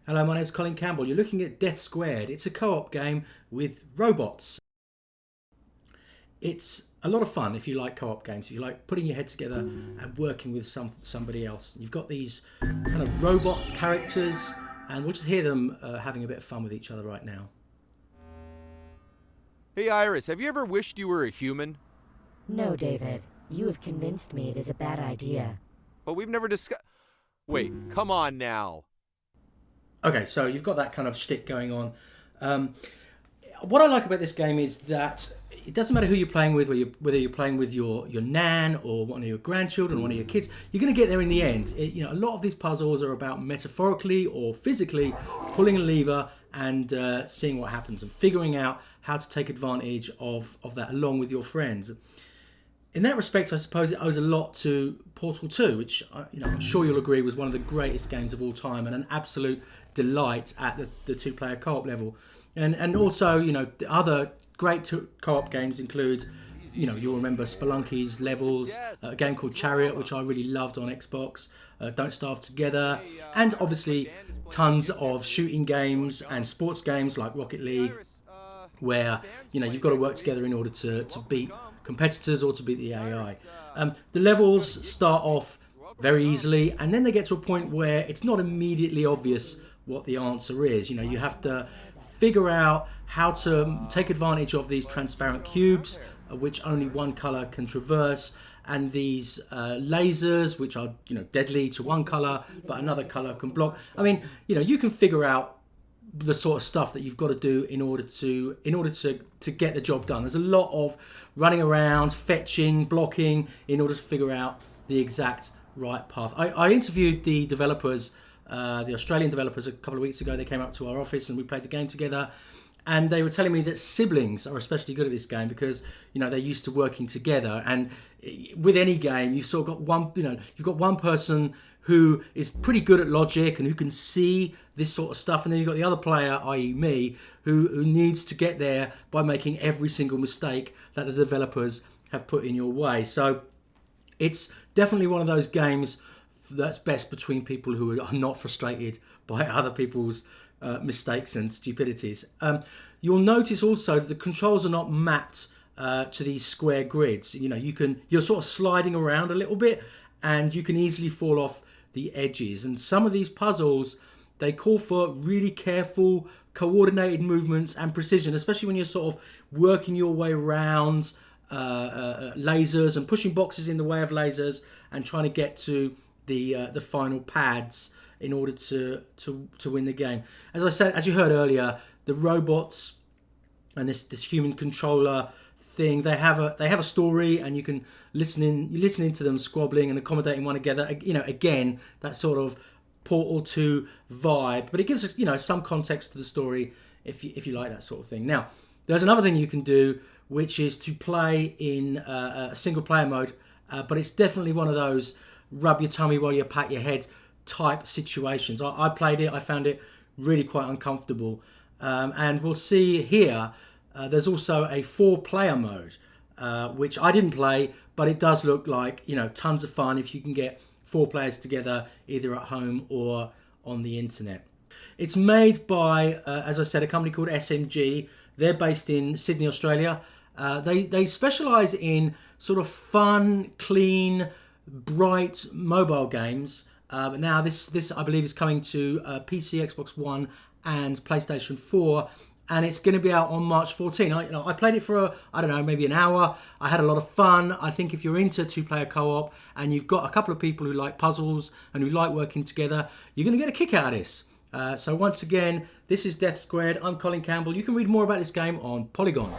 Hello, my name's Colin Campbell. You're looking at Death Squared. It's a co-op game with robots. It's a lot of fun if you like co-op games, if you like putting your head together and working with somebody else. You've got these kind of robot characters, and we'll just hear them having a bit of fun with each other right now. Hey Iris, have you ever wished you were a human? No, David. You have convinced me it is a bad idea. But we've never discussed... Wait, come on now. Okay, so you've got that kind of shtick going on. What I like about this game is that it doesn't matter who you're playing with, whether you're playing with your nan or one of your grandchildren or one of your kids, you're going to get there in the end. A lot of these puzzles are about metaphorically or physically pulling a lever and seeing what happens and figuring out how to take advantage of that along with your friends. In that respect, I suppose it owes a lot to Portal 2, which I'm sure you'll agree was one of the greatest games of all time and an absolute delight at the two-player co-op level. And also, the other great co-op games include, you'll remember Spelunky's Levels, a game called Chariot, which I really loved on Xbox, Don't Starve Together, and obviously tons of shooting games and sports games like Rocket League, where you've got to work together in order to beat competitors or to beat the AI. The levels start off very easily, and then they get to a point where it's not immediately obvious what the answer is. You have to figure out how to take advantage of these transparent cubes, which only one color can traverse, and these lasers, which are deadly to one color, but another color can block. I mean, you can figure out the sort of stuff that you've got to do in order to get the job done. There's a lot of running around, fetching, blocking in order to figure out the exact right path. I interviewed the developers, the Australian developers, a couple of weeks ago. They came up to our office and we played the game together, and they were telling me that siblings are especially good at this game because they're used to working together. And with any game, you've sort of got one, you've got one person who is pretty good at logic and who can see this sort of stuff, and then you've got the other player, i.e. me, who needs to get there by making every single mistake that the developers have put in your way. So it's definitely one of those games that's best between people who are not frustrated by other people's mistakes and stupidities. You'll notice also that the controls are not mapped to these square grids. You're sort of sliding around a little bit, and you can easily fall off the edges. And some of these puzzles, they call for really careful, coordinated movements and precision, especially when you're sort of working your way around lasers and pushing boxes in the way of lasers and trying to get to the final pads in order to win the game. As I said, as you heard earlier, the robots and this human controller thing, they have a story, and you can you're listening to them squabbling and accommodating one together. Again, that sort of Portal 2 vibe, but it gives some context to the story if you like that sort of thing. Now, there's another thing you can do, which is to play in a single player mode, but it's definitely one of those rub your tummy while you pat your head type situations. I played it, I found it really quite uncomfortable, and we'll see here there's also a 4-player mode, which I didn't play, but it does look like tons of fun if you can get 4 players together either at home or on the internet. It's made by, as I said, a company called SMG. They're based in Sydney, Australia. They specialise in sort of fun, clean, bright mobile games. Now this I believe is coming to PC, Xbox One, and PlayStation 4. And it's going to be out on March 14. I played it for, maybe an hour. I had a lot of fun. I think if you're into two-player co-op and you've got a couple of people who like puzzles and who like working together, you're going to get a kick out of this. So once again, this is Death Squared. I'm Colin Campbell. You can read more about this game on Polygon.